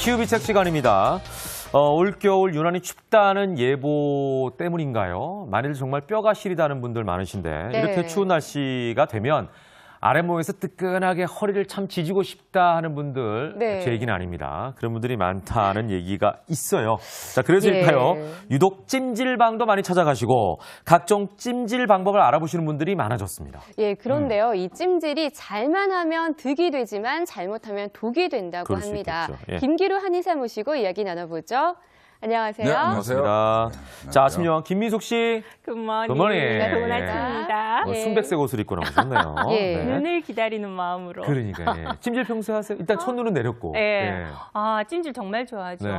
시우비책 시간입니다. 올겨울 유난히 춥다는 예보 때문인가요? 많이들 정말 뼈가 시리다는 분들 많으신데 네. 이렇게 추운 날씨가 되면 아랫몸에서 뜨끈하게 허리를 참 지지고 싶다 하는 분들 네. 제 얘기는 아닙니다. 그런 분들이 많다는 얘기가 있어요. 자, 그래서일까요? 유독 찜질방도 많이 찾아가시고 각종 찜질 방법을 알아보시는 분들이 많아졌습니다. 예, 그런데요. 이 찜질이 잘만 하면 득이 되지만 잘못하면 독이 된다고 그럴 수 합니다. 있겠죠. 예. 김기루 한의사 모시고 이야기 나눠보죠. 안녕하세요. 네, 안녕하세요. 반갑습니다. 자, 아침 여왕 김민숙 씨. 굿모닝. 굿모닝. 좋은 예. 아침입니다. 예. 순백색 옷을 입고 나오셨네요. 예. 눈을 기다리는 마음으로. 그러니까 예. 찜질 평소 하세요? 일단 첫눈은 내렸고. 예. 아, 찜질 정말 좋아하죠. 네.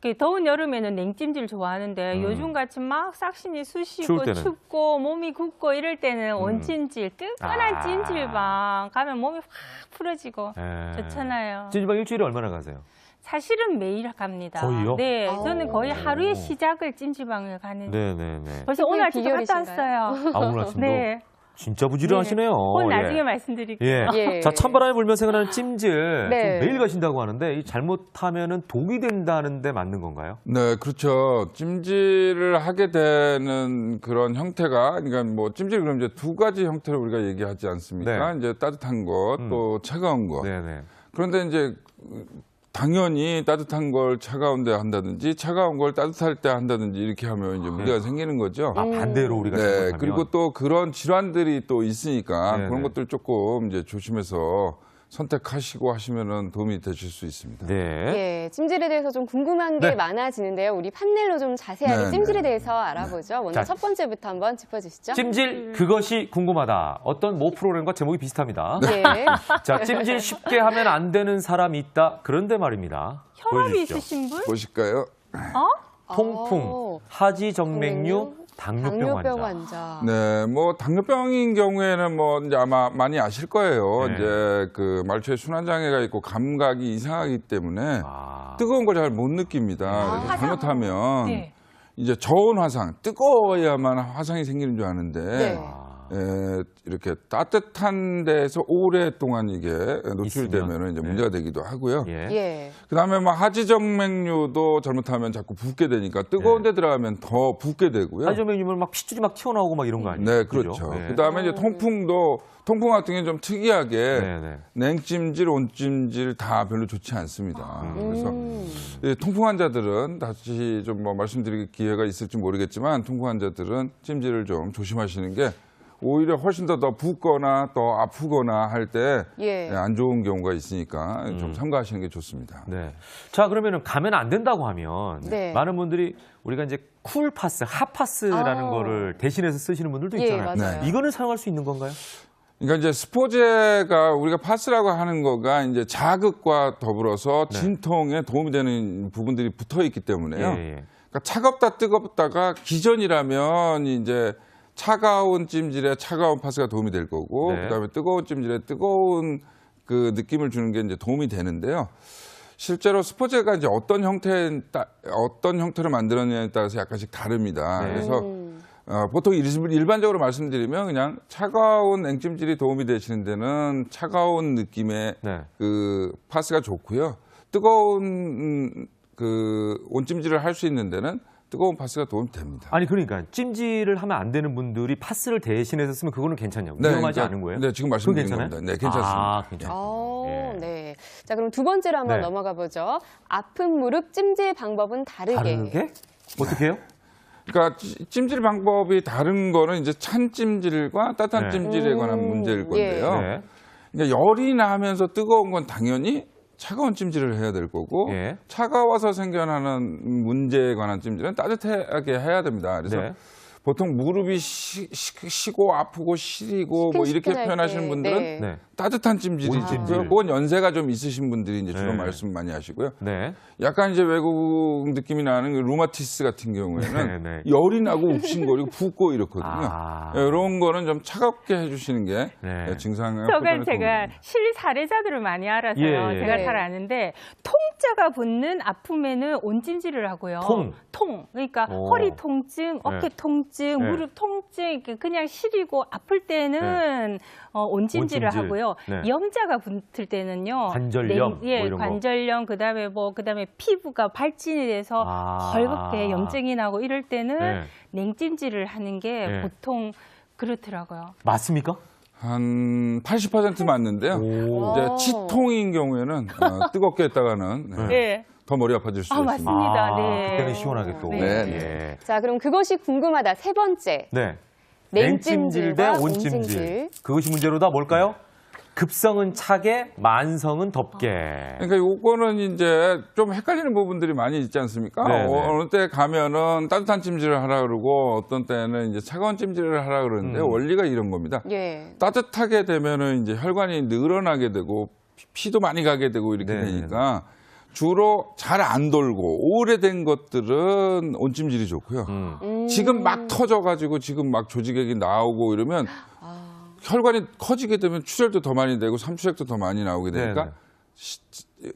그 더운 여름에는 냉찜질 좋아하는데 요즘같이 막 싹신이 추울 쑤시고 때는. 춥고 몸이 굽고 이럴 때는 온찜질, 뜨끈한 아. 찜질방 가면 몸이 확 풀어지고 예. 좋잖아요. 찜질방 일주일에 얼마나 가세요? 사실은 매일 갑니다. 거의요? 네, 아우. 저는 거의 하루의 시작을 찜질방을 가는. 네네네. 벌써 오늘 아침도 갔다 비결이신가요? 왔어요. 아, 오늘 아침도? 네. 진짜 부지런하시네요. 그건 나중에 예. 말씀드릴게요. 예. 예. 자, 찬바람이 불면서 생각나는 찜질. 네. 좀 매일 가신다고 하는데 이 잘못하면은 독이 된다는데 맞는 건가요? 네, 그렇죠. 찜질을 하게 되는 그런 형태가, 그러니까 뭐 찜질 그럼 이제 두 가지 형태를 우리가 얘기하지 않습니까? 네. 이제 따뜻한 것, 또 차가운 것. 네네. 그런데 이제 당연히 따뜻한 걸 차가운데 한다든지 차가운 걸 따뜻할 때 한다든지 이렇게 하면 이제 문제가 생기는 거죠. 아, 반대로 우리가 네, 잘못하면. 그리고 또 그런 질환들이 또 있으니까 네네. 그런 것들 조금 이제 조심해서 선택하시고 하시면은 도움이 되실 수 있습니다. 네. 예, 찜질에 대해서 좀 궁금한 게 네. 많아지는데요. 우리 판넬로 좀 자세하게 네, 찜질에 네. 대해서 알아보죠. 먼저 자. 첫 번째부터 한번 짚어주시죠. 찜질 그것이 궁금하다. 어떤 모 프로그램과 제목이 비슷합니다. 예. 자, 찜질 쉽게 하면 안 되는 사람이 있다. 그런데 말입니다. 혈압이 보여주시죠. 있으신 분? 보실까요? 통풍, 하지정맥류, 당뇨병 환자. 네, 뭐 당뇨병인 경우에는 뭐 이제 아마 많이 아실 거예요. 네. 이제 그 말초에 순환 장애가 있고 감각이 이상하기 때문에 아. 뜨거운 걸 잘 못 느낍니다. 그래서 화상. 잘못하면 네. 이제 저온 화상, 뜨거워야만 화상이 생기는 줄 아는데 네. 이렇게 따뜻한 데서 오랫동안 이게 노출되면 이제 문제가 되기도 하고요. 예. 예. 그다음에 뭐 하지정맥류도 잘못하면 자꾸 붓게 되니까 뜨거운 데 들어가면 더 붓게 되고요. 하지정맥류면 막 핏줄이 막 튀어나오고 막 이런 거 아니에요? 네, 그죠? 그렇죠. 예. 그다음에 이제 통풍 같은 경우는 좀 특이하게 네네. 냉찜질, 온찜질 다 별로 좋지 않습니다. 그래서 이 통풍 환자들은 다시 좀 뭐 말씀드릴 기회가 있을지 모르겠지만 통풍 환자들은 찜질을 좀 조심하시는 게 오히려 훨씬 더 붓거나 더 아프거나 할 때 안 예. 좋은 경우가 있으니까 좀 삼가하시는 게 좋습니다. 네. 자, 그러면은 가면 안 된다고 하면 네. 많은 분들이 우리가 이제 쿨파스, 핫파스라는 아. 거를 대신해서 쓰시는 분들도 예, 있잖아요. 맞아요. 이거는 사용할 수 있는 건가요? 그러니까 이제 스포제가 우리가 파스라고 하는 거가 이제 자극과 더불어서 네. 진통에 도움이 되는 부분들이 붙어 있기 때문에요. 예. 그러니까 차갑다 뜨겁다가 기존이라면 이제 차가운 찜질에 차가운 파스가 도움이 될 거고 네. 그다음에 뜨거운 찜질에 뜨거운 그 느낌을 주는 게 이제 도움이 되는데요. 실제로 스포제가 이제 어떤 형태로 만들었냐에 따라서 약간씩 다릅니다. 네. 그래서 보통 일반적으로 말씀드리면 그냥 차가운 냉찜질이 도움이 되시는 데는 차가운 느낌의 네. 그 파스가 좋고요. 뜨거운 그 온찜질을 할 수 있는 데는 뜨거운 파스가 도움이 됩니다. 아니 그러니까 찜질을 하면 안 되는 분들이 파스를 대신해서 쓰면 그거는 괜찮냐고. 위험하지 않은 거예요? 네, 지금 그건 말씀드린 괜찮아요? 겁니다. 네, 괜찮습니다. 아, 괜찮아요. 어, 예. 네. 자, 그럼 두 번째로 한번 네. 넘어가 보죠. 아픈 무릎 찜질 방법은 다르게. 다르게? 어떻게 해요? 그러니까 찜질 방법이 다른 거는 이제 찬 찜질과 따뜻한 네. 찜질에 관한 문제일 건데요. 네. 그러니까 열이 나면서 뜨거운 건 당연히 차가운 찜질을 해야 될 거고 예. 차가워서 생겨나는 문제에 관한 찜질은 따뜻하게 해야 됩니다. 그래서 네. 보통 무릎이 시고 아프고 시리고 뭐 이렇게 시큰시큰할 표현하시는 때, 분들은 네. 네. 따뜻한 찜질이 온찜질. 있고요. 그건 연세가 좀 있으신 분들이 이제 주로 네. 말씀 많이 하시고요. 네. 약간 이제 외국 느낌이 나는 그 루마티스 같은 경우에는 네, 네. 열이 나고 욱신거리고 붓고 이렇거든요. 아. 이런 거는 좀 차갑게 해주시는 게 네. 증상을 저건 제가 실 사례자들을 많이 알아서요. 예, 예. 제가 네. 잘 아는데 T자가 붙는 아픔에는 온찜질을 하고요. 통. 그러니까 오. 허리 통증, 어깨 네. 통증, 네. 무릎 통증, 이렇게 그냥 시리고 아플 때는 온찜질을 온찜질. 하고요. 네. 염자가 붙을 때는요. 관절염, 예, 뭐 이런 거. 관절염, 그다음에 피부가 발진이 돼서 벌겋게 염증이 나고 이럴 때는 네. 냉찜질을 하는 게 네. 보통 그렇더라고요. 맞습니까? 한 80% 맞는데요. 오. 이제 치통인 경우에는 뜨겁게 했다가는 네. 더 머리 아파질 수가 있습니다. 맞습니다. 네. 그때는 시원하게 또. 네. 네. 예. 자, 그럼 그것이 궁금하다. 세 번째. 네. 냉찜질과 대 온찜질. 온찜질. 그것이 문제로다 뭘까요? 급성은 차게, 만성은 덥게. 그러니까 요거는 이제 좀 헷갈리는 부분들이 많이 있지 않습니까? 네, 네. 어느 때 가면은 따뜻한 찜질을 하라 그러고 어떤 때는 이제 차가운 찜질을 하라 그러는데 원리가 이런 겁니다. 예. 따뜻하게 되면은 이제 혈관이 늘어나게 되고 피도 많이 가게 되고 이렇게 네, 되니까 주로 잘 안 돌고 오래된 것들은 온찜질이 좋고요. 지금 막 터져가지고 지금 막 조직액이 나오고 이러면 혈관이 커지게 되면 출혈도 더 많이 되고 삼투액도 더 많이 나오게 되니까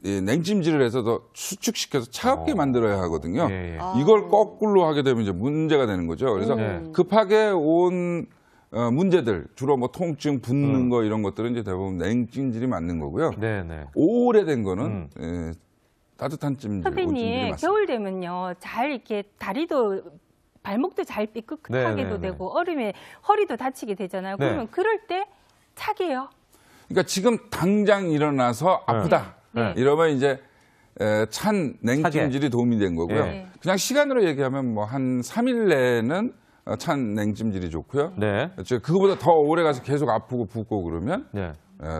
냉찜질을 해서 더 수축시켜서 차갑게 만들어야 하거든요. 예, 예. 이걸 거꾸로 하게 되면 이제 문제가 되는 거죠. 그래서 급하게 온 문제들 주로 뭐 통증, 붓는 거 이런 것들은 이제 대부분 냉찜질이 맞는 거고요. 네, 네. 오래된 거는 따뜻한 찜질, 온찜질이 선생님, 맞습니다. 겨울 되면요, 잘 이렇게 다리도 발목도 잘 삐끗하게도 네, 네, 네. 되고 얼음에 허리도 다치게 되잖아요. 네. 그러면 그럴 때 차게요. 그러니까 지금 당장 일어나서 아프다 네. 이러면 이제 찬 냉찜질이 도움이 된 거고요. 네. 그냥 시간으로 얘기하면 뭐 한 3일 내에는 찬 냉찜질이 좋고요. 네. 그거보다 더 오래 가서 계속 아프고 붓고 그러면 네.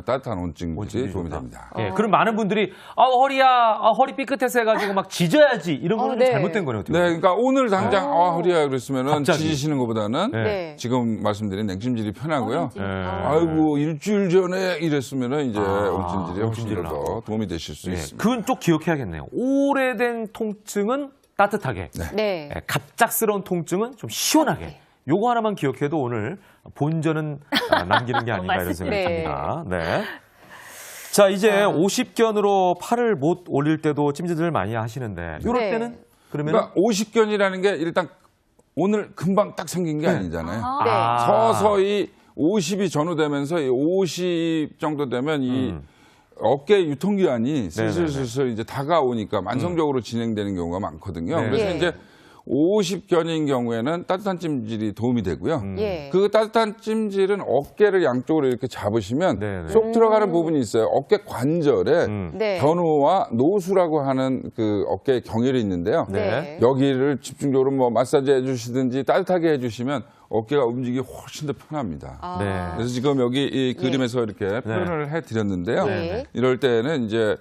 따뜻한 온찜질이 온찜질이 도움이 좋다. 됩니다. 예, 그럼 많은 분들이 허리야, 허리 삐끗해서 해가지고 막 짖어야지 이런 거는 네. 잘못된 거네요. 어떻게 네, 보면. 그러니까 오늘 당장 허리야 그랬으면은 갑자기. 지지시는 것보다는 네. 네. 지금 말씀드린 냉찜질이 편하고요. 온찜질. 아이고 일주일 전에 이랬으면은 이제 온찜질이 훨씬 온찜질을 더 도움이 되실 수 예, 있습니다. 그건 꼭 기억해야겠네요. 오래된 통증은 따뜻하게, 네. 예, 갑작스러운 통증은 좀 시원하게. 요거 하나만 기억해도 오늘 본전은 남기는 게 아닌가 이런 생각이 네. 듭니다. 네. 자, 이제 50견으로 팔을 못 올릴 때도 찜질을 많이 하시는데 이럴 네. 때는 그러면 그러니까 50견이라는 게 일단 오늘 금방 딱 생긴 게 아니잖아요. 네. 서서히 50이 전후되면서 이 50 정도 되면 이 어깨 유통기한이 슬슬 이제 다가오니까 만성적으로 진행되는 경우가 많거든요. 네. 그래서 예. 이제 50견인 경우에는 따뜻한 찜질이 도움이 되고요. 예. 그 따뜻한 찜질은 어깨를 양쪽으로 이렇게 잡으시면 네네. 쏙 들어가는 부분이 있어요. 어깨 관절에 네. 견우와 노수라고 하는 그 어깨 경혈이 있는데요. 네. 여기를 집중적으로 뭐 마사지 해주시든지 따뜻하게 해주시면 어깨가 움직이기 훨씬 더 편합니다. 네. 그래서 지금 여기 이 그림에서 이렇게 표현을 해드렸는데요. 네. 이럴 때는 이제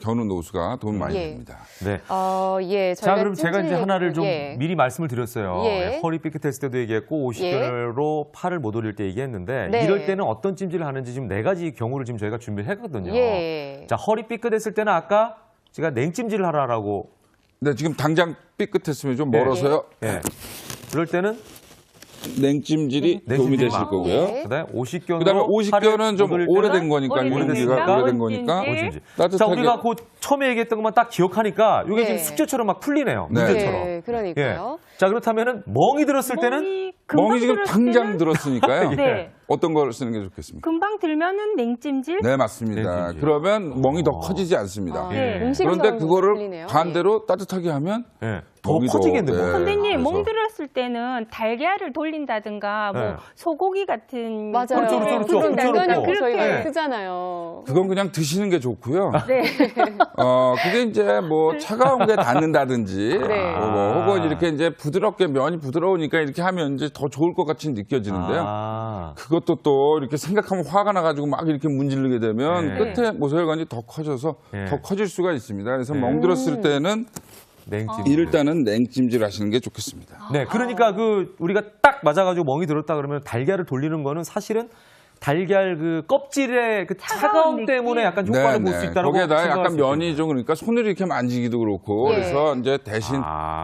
견우 노수가 도움 많이 예. 됩니다. 네. 예. 자, 저희가 그럼 제가 이제 찜질 하나를 좀 예. 미리 말씀을 드렸어요. 예. 허리 삐끗했을 때도 얘기했고 50견으로 팔을 못 올릴 때 얘기했는데 네. 이럴 때는 어떤 찜질을 하는지 지금 4가지 경우를 지금 저희가 준비를 했거든요. 예. 자, 허리 삐끗했을 때는 아까 제가 냉찜질을 하라고. 네, 지금 당장 삐끗했으면 좀 멀어서요. 예. 그럴 때는 냉찜질이 도움이 냉찜질 되실 막. 거고요. 예. 그다음에 50견으로 그다음에 50견은 좀 오래된 거니까 오래된 인기가 거니까 오래된 거니까 온찜질. 자, 따뜻하게. 우리가 그 처음에 얘기했던 것만 딱 기억하니까 이게 네. 지금 숙제처럼 막 풀리네요. 네. 문제처럼. 예, 그러니까요. 자, 그렇다면은 멍이 들었을 때는 멍이 지금 들었을 당장 때는 들었으니까요. 네. 어떤 걸 쓰는 게 좋겠습니까? 금방 들면은 냉찜질. 네, 맞습니다. 냉찜질. 그러면 멍이 더 커지지 않습니다. 예. 음식에서 그런데 그거를 풀리네요. 반대로 따뜻하게 하면 예. 더 멍이 커지겠네. 더, 뭐. 선생님, 그래서. 멍 들었을 때는 달걀을 돌린다든가 뭐 네. 소고기 같은 맞아요. 그렇죠, 그렇죠. 그건 그렇죠. 냉면하고 그렇죠. 저희가 네. 쓰잖아요. 그건 그냥 드시는 게 좋고요. 네. 그게 이제 뭐 차가운 게 닿는다든지, 네. 혹은 이렇게 이제 부드럽게 면이 부드러우니까 이렇게 하면 이제 더 좋을 것 같이 느껴지는데요. 아. 그것도 또 이렇게 생각하면 화가 나가지고 막 이렇게 문지르게 되면 네. 끝에 모세혈관이 더 커져서 네. 더 커질 수가 있습니다. 그래서 멍 들었을 때는 냉찜질. 일단은 냉찜질 하시는 게 좋겠습니다. 네, 그러니까 그 우리가 딱 맞아가지고 멍이 들었다 그러면 달걀을 돌리는 거는 사실은 달걀 그 껍질의 그 차가움 느낌? 때문에 약간 효과를 볼 수 있다고 거기에다 생각할 약간 수 면이 있겠네요. 좀 그러니까 손으로 이렇게 만지기도 그렇고 예. 그래서 이제 대신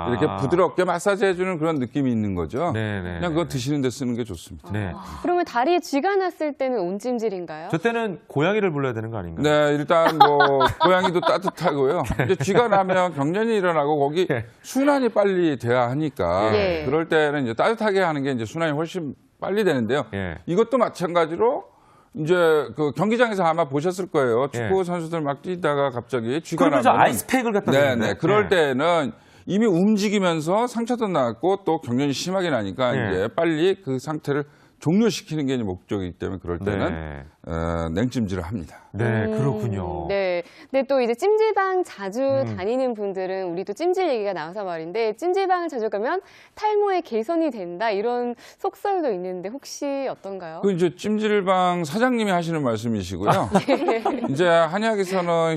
이렇게 부드럽게 마사지 해주는 그런 느낌이 있는 거죠. 네네. 그냥 그거 드시는 데 쓰는 게 좋습니다. 네. 그러면 다리에 쥐가 났을 때는 온찜질인가요? 저 때는 고양이를 불러야 되는 거 아닌가요? 네, 일단 뭐 고양이도 따뜻하고요. 이제 쥐가 나면 경련이 일어나고 거기 예. 순환이 빨리 돼야 하니까 예. 그럴 때는 이제 따뜻하게 하는 게 이제 순환이 훨씬 빨리 되는데요. 예. 이것도 마찬가지로 이제 그 경기장에서 아마 보셨을 거예요. 축구 예. 선수들 막 뛰다가 갑자기 쥐가 그러면서 나면 아이스팩을 갖다 네, 놓는데. 네. 그럴 때는 이미 움직이면서 상처도 났고 또 경련이 심하게 나니까 예. 이제 빨리 그 상태를 종료시키는 게 이제 목적이기 때문에 그럴 때는 네. 냉찜질을 합니다. 네, 그렇군요. 네. 근데 또 이제 찜질방 자주 다니는 분들은 우리 또 찜질 얘기가 나와서 말인데 찜질방을 자주 가면 탈모의 개선이 된다 이런 속설도 있는데 혹시 어떤가요? 그 이제 찜질방 사장님이 하시는 말씀이시고요. 이제 한의학에서는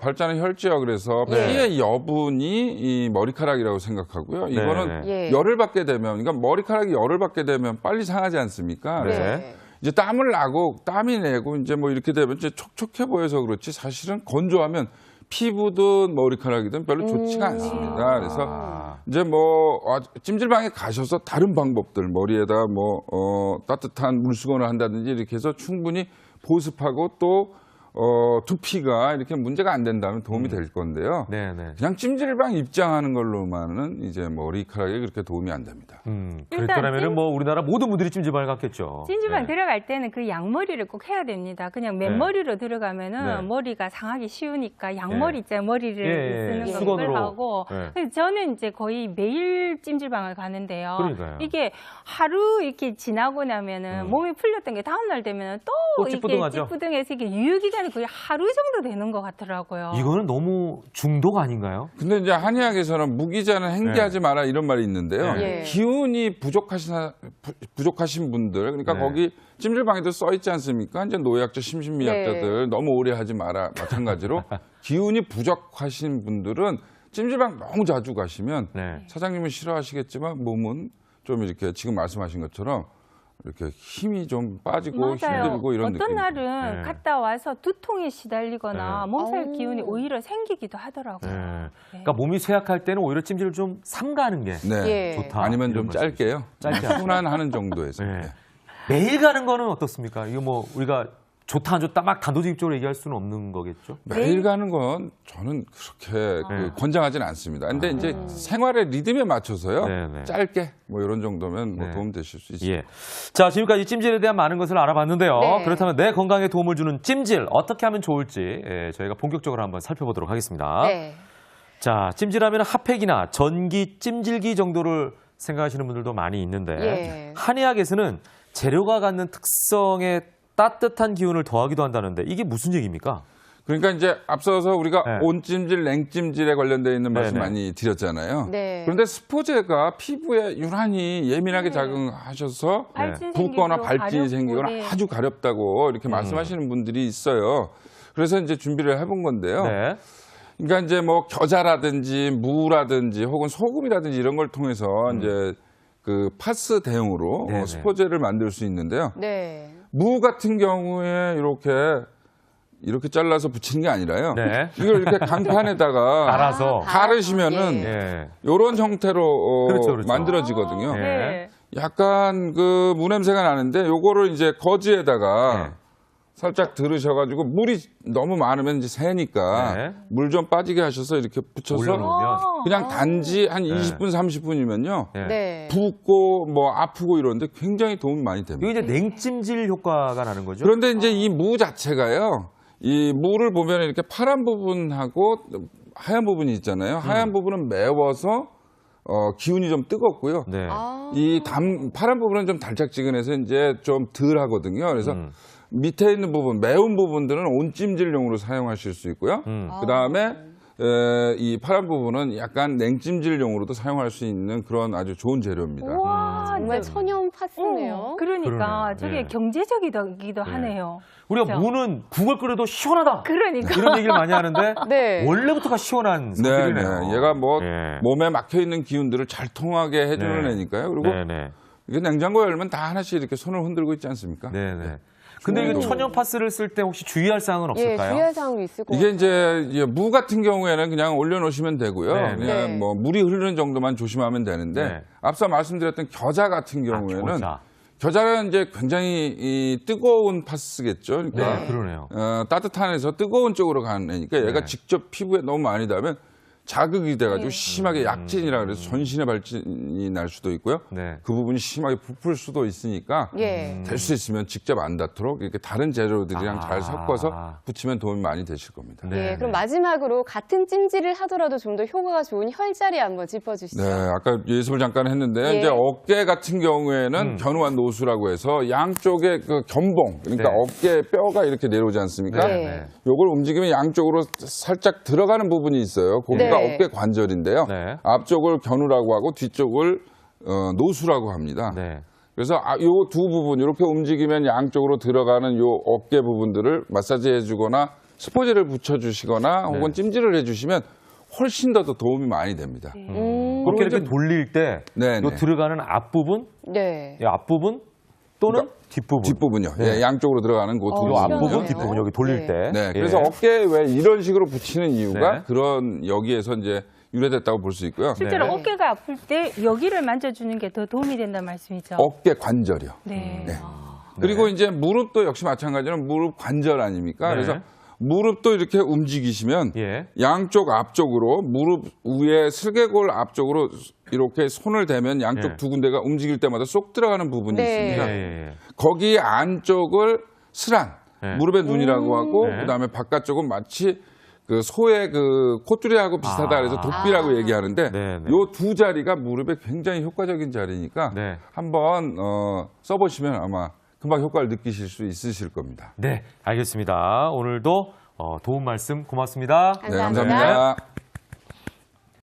발자는 혈지역 그래서 예. 피의 여분이 이 머리카락이라고 생각하고요. 이거는 예. 열을 받게 되면, 그러니까 머리카락이 열을 받게 되면 빨리 상하지 않습니까? 그래서 네. 이제 땀을 나고 땀이 내고 이제 뭐 이렇게 되면 이제 촉촉해 보여서 그렇지 사실은 건조하면 피부든 머리카락이든 별로 좋지가 않습니다. 그래서 이제 뭐 찜질방에 가셔서 다른 방법들 머리에다 뭐 따뜻한 물수건을 한다든지 이렇게 해서 충분히 보습하고 또 두피가 이렇게 문제가 안 된다면 도움이 될 건데요. 네네. 그냥 찜질방 입장하는 걸로만은 이제 머리카락에 그렇게 도움이 안 됩니다. 그랬더라면은 뭐 우리나라 모든 분들이 찜질방을 갔겠죠. 찜질방 네. 들어갈 때는 그 양머리를 꼭 해야 됩니다. 그냥 맨머리로 들어가면은 네. 머리가 상하기 쉬우니까 양머리 있잖아요. 머리를 예, 쓰는 거 수건으로. 그걸 하고. 네. 그래서 저는 이제 거의 매일 찜질방을 가는데요. 그러니까요. 이게 하루 이렇게 지나고 나면은 몸이 풀렸던 게 다음날 되면은 또 이렇게 찌뿌둥하죠? 찌뿌둥해서 이게 유효기간이 거의 하루 정도 되는 것 같더라고요. 이거는 너무 중독 아닌가요? 근데 이제 한의학에서는 무기자는 행기하지 마라 이런 말이 있는데요. 네. 기운이 부족하신 분들, 그러니까 네. 거기 찜질방에도 써 있지 않습니까? 이제 노약자, 심신미약자들 너무 오래 하지 마라. 마찬가지로 기운이 부족하신 분들은 찜질방 너무 자주 가시면 네. 사장님은 싫어하시겠지만 몸은 좀 이렇게 지금 말씀하신 것처럼 이렇게 힘이 좀 빠지고 힘들고 이런 느낌. 어떤 날은 네. 갔다 와서 두통에 시달리거나 네. 몸살 기운이 오히려 생기기도 하더라고요. 네. 그러니까 몸이 쇠약할 때는 오히려 찜질을 좀 삼가는 게 네. 예. 좋다. 아니면 이런 좀 짧게요. 짧게 순환하는 정도에서. 네. 매일 가는 거는 어떻습니까? 이거 뭐 우리가 좋다 안 좋다 막 단도직입적으로 얘기할 수는 없는 거겠죠? 매일 가는 건 저는 그렇게 권장하지는 않습니다. 근데 이제 생활의 리듬에 맞춰서요. 네네. 짧게 뭐 이런 정도면 뭐 네. 도움 되실 수 있습니다. 예. 자, 지금까지 찜질에 대한 많은 것을 알아봤는데요. 네. 그렇다면 내 건강에 도움을 주는 찜질 어떻게 하면 좋을지 저희가 본격적으로 한번 살펴보도록 하겠습니다. 네. 자, 찜질하면 핫팩이나 전기 찜질기 정도를 생각하시는 분들도 많이 있는데 예. 한의학에서는 재료가 갖는 특성에 따뜻한 기운을 더하기도 한다는데 이게 무슨 얘기입니까? 그러니까 이제 앞서서 우리가 네. 온찜질, 냉찜질에 관련되어 있는 말씀 네네. 많이 드렸잖아요. 네. 그런데 스포제가 피부에 유난히 예민하게 작용하셔서 발진 붓거나 생기고 발진이 가렵고, 생기거나 네. 아주 가렵다고 이렇게 말씀하시는 분들이 있어요. 그래서 이제 준비를 해본 건데요. 네. 그러니까 이제 뭐 겨자라든지 무라든지 혹은 소금이라든지 이런 걸 통해서 이제 그 파스 대용으로 네네. 스포제를 만들 수 있는데요. 네. 무 같은 경우에 이렇게 잘라서 붙이는 게 아니라요. 네. 이걸 이렇게 강판에다가 알아서. 가르시면은 예. 이런 형태로 그렇죠. 만들어지거든요. 네. 네. 약간 그 무 냄새가 나는데 요거를 이제 거즈에다가 네. 살짝 들으셔가지고 물이 너무 많으면 이제 새니까 네. 물 좀 빠지게 하셔서 이렇게 붙여서 올려놓으면 그냥 단지 한 20분, 30분이면요. 네. 네. 붓고 뭐 아프고 이러는데 굉장히 도움이 많이 됩니다. 이게 이제 냉찜질 효과가 나는 거죠? 그런데 이제 이 무 자체가요. 이 무를 보면 이렇게 파란 부분하고 하얀 부분이 있잖아요. 하얀 부분은 매워서 기운이 좀 뜨겁고요. 네. 아. 이 파란 부분은 좀 달짝지근해서 이제 좀 덜 하거든요. 그래서 밑에 있는 부분, 매운 부분들은 온찜질용으로 사용하실 수 있고요. 그 다음에 이 파란 부분은 약간 냉찜질용으로도 사용할 수 있는 그런 아주 좋은 재료입니다. 우와, 정말 진짜. 천연 파스네요. 그러니까 그러네요. 저게 네. 경제적이기도 하네요. 우리가 그렇죠? 무는 국을 끓여도 시원하다. 그러니까. 이런 얘기를 많이 하는데 네. 원래부터가 시원한 네, 성질이네요. 네. 얘가 뭐 네. 몸에 막혀 있는 기운들을 잘 통하게 해주는 네. 애니까요. 그리고 네, 네. 이게 냉장고에 열면 다 하나씩 이렇게 손을 흔들고 있지 않습니까? 네네. 근데 이거 천연 파스를 쓸 때 혹시 주의할 사항은 예, 없을까요? 주의할 사항도 있을 것 이게 같아요. 이제 무 같은 경우에는 그냥 올려놓으시면 되고요. 네. 그냥 네. 뭐 물이 흐르는 정도만 조심하면 되는데 네. 앞서 말씀드렸던 겨자 같은 경우에는 겨자. 겨자는 이제 굉장히 이 뜨거운 파스겠죠. 그러니까 네, 그러네요. 따뜻한 애에서 뜨거운 쪽으로 가는 애니까 얘가 네. 직접 피부에 너무 많이 닿으면 자극이 돼가지고 네. 심하게 약진이라 그래서 전신에 발진이 날 수도 있고요. 네. 그 부분이 심하게 부풀 수도 있으니까 예. 될 수 있으면 직접 안 닿도록 이렇게 다른 재료들이랑 잘 섞어서 아. 붙이면 도움이 많이 되실 겁니다. 네, 예, 그럼 네. 마지막으로 같은 찜질을 하더라도 좀 더 효과가 좋은 혈자리 한번 짚어주시죠. 네, 아까 예습을 잠깐 했는데 예. 이제 어깨 같은 경우에는 견우한 노수라고 해서 양쪽에 그 견봉, 그러니까 네. 어깨 뼈가 이렇게 내려오지 않습니까? 네. 요걸 움직이면 양쪽으로 살짝 들어가는 부분이 있어요. 거기가 네. 어깨 관절인데요. 네. 앞쪽을 견우라고 하고 뒤쪽을 노수라고 합니다. 네. 그래서 요 두 부분 이렇게 움직이면 양쪽으로 들어가는 요 어깨 부분들을 마사지 해주거나 스포지를 붙여주시거나 혹은 네. 찜질을 해주시면 훨씬 더 도움이 많이 됩니다. 그렇게 이렇게 이제- 돌릴 때 네, 요 네. 들어가는 앞부분, 네. 이 앞부분 또는 그러니까 뒷부분. 뒷부분요. 네. 예, 양쪽으로 들어가는 그 두 어, 요 부분. 앞부분, 시원하네요. 뒷부분 여기 돌릴 네. 때. 네, 예. 그래서 어깨에 왜 이런 식으로 붙이는 이유가 네. 그런 여기에서 이제 유래됐다고 볼 수 있고요. 실제로 네. 어깨가 아플 때 여기를 만져주는 게 더 도움이 된다는 말씀이죠. 어깨 관절이요. 네. 네. 그리고 이제 무릎도 역시 마찬가지로 무릎 관절 아닙니까? 네. 그래서 무릎도 이렇게 움직이시면 예. 양쪽 앞쪽으로 무릎 위에 슬개골 앞쪽으로 이렇게 손을 대면 양쪽 예. 두 군데가 움직일 때마다 쏙 들어가는 부분이 네. 있습니다. 예. 거기 안쪽을 스란, 네. 무릎의 눈이라고 하고 네. 그다음에 바깥쪽은 마치 그 소의 그 콧줄이하고 비슷하다 그래서 도삐라고 얘기하는데 네, 네. 요 두 자리가 무릎에 굉장히 효과적인 자리니까 네. 한번 써보시면 아마 금방 효과를 느끼실 수 있으실 겁니다. 네, 알겠습니다. 오늘도 도움 말씀 고맙습니다. 네, 감사합니다. 감사합니다.